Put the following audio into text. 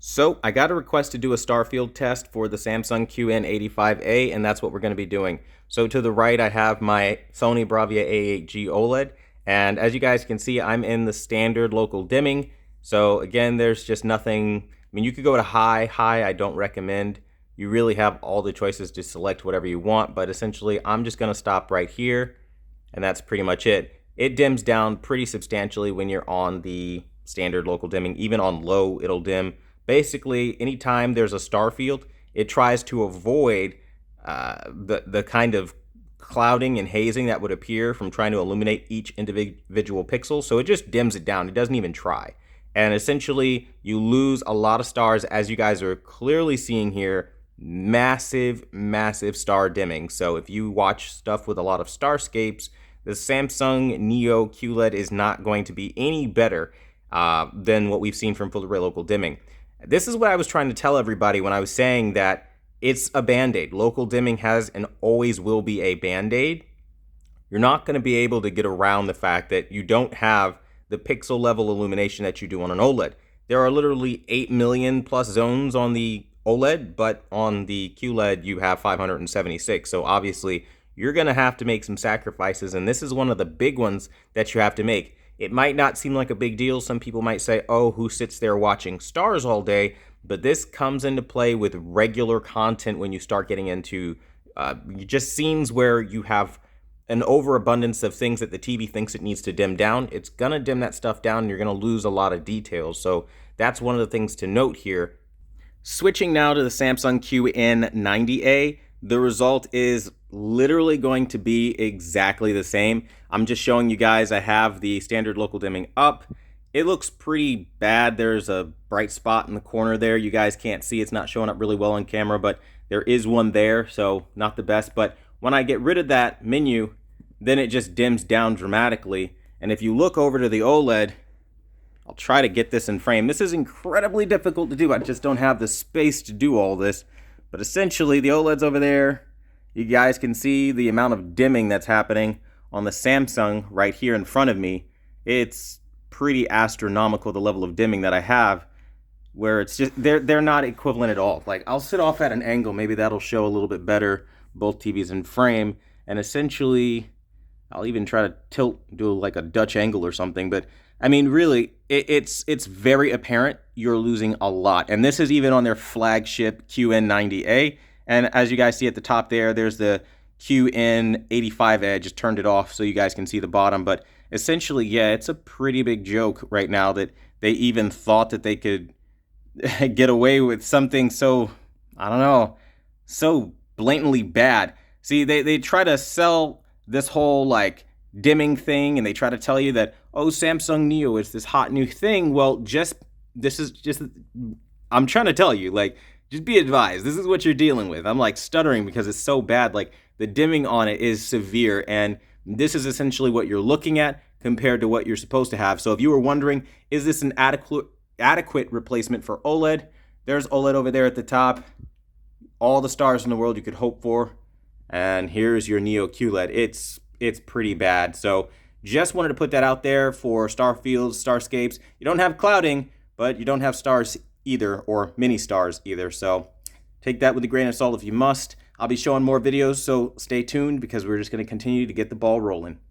So I got a request to do a Starfield test for the Samsung QN85A, and that's what we're going to be doing. So to the right, I have my Sony Bravia A8G OLED, and as you guys can see, I'm in the standard local dimming. So again, there's just nothing. I mean, you could go to high. I don't recommend. You really have all the choices to select whatever you want, but essentially, I'm just going to stop right here, and that's pretty much it. It dims down pretty substantially when you're on the standard local dimming. Even on low, it'll dim. Basically, anytime there's a starfield, it tries to avoid the kind of clouding and hazing that would appear from trying to illuminate each individual pixel. So it just dims it down. It doesn't even try. And essentially, you lose a lot of stars, as you guys are clearly seeing here. Massive, massive star dimming. So if you watch stuff with a lot of starscapes, the Samsung Neo QLED is not going to be any better than what we've seen from full array local dimming. This is what I was trying to tell everybody when I was saying that it's a band-aid. Local dimming has and always will be a band-aid. You're not going to be able to get around the fact that you don't have the pixel level illumination that you do on an OLED. There are literally 8 million plus zones on the OLED, but on the QLED you have 576. So obviously you're going to have to make some sacrifices, and this is one of the big ones that you have to make. It might not seem like a big deal. Some people might say, oh, who sits there watching stars all day? But this comes into play with regular content when you start getting into just scenes where you have an overabundance of things that the TV thinks it needs to dim down. It's going to dim that stuff down, and you're going to lose a lot of details. So that's one of the things to note here. Switching now to the Samsung QN90A, the result is literally going to be exactly the same. I'm just showing you guys, I have the standard local dimming up. It looks pretty bad. There's a bright spot in the corner there. You guys can't see. It's not showing up really well on camera, but there is one there, so not the best. But when I get rid of that menu, then it just dims down dramatically. And if you look over to the OLED, I'll try to get this in frame. This is incredibly difficult to do. I just don't have the space to do all this. But essentially, the OLED's over there. You guys can see the amount of dimming that's happening on the Samsung right here in front of me. It's pretty astronomical, the level of dimming that I have, where it's just, they're not equivalent at all. Like, I'll sit off at an angle. Maybe that'll show a little bit better, both TVs in frame. And essentially, I'll even try to do like a Dutch angle or something. But I mean, really, it's very apparent you're losing a lot. And this is even on their flagship QN90A. And as you guys see at the top there, there's the QN85A. I just turned it off so you guys can see the bottom. But essentially, yeah, it's a pretty big joke right now that they even thought that they could get away with something so, I don't know, so blatantly bad. See, they try to sell this whole, like, dimming thing, and they try to tell you that, oh, Samsung Neo is this hot new thing. Well, I'm trying to tell you, like, just be advised. This is what you're dealing with. I'm like stuttering because it's so bad. Like, the dimming on it is severe, and this is essentially what you're looking at compared to what you're supposed to have. So if you were wondering, is this an adequate replacement for OLED? There's OLED over there at the top. All the stars in the world you could hope for. And here's your Neo QLED. It's pretty bad. So just wanted to put that out there for Starfields, Starscapes. You don't have clouding, but you don't have stars either, or mini stars either. So take that with a grain of salt if you must. I'll be showing more videos, so stay tuned because we're just going to continue to get the ball rolling.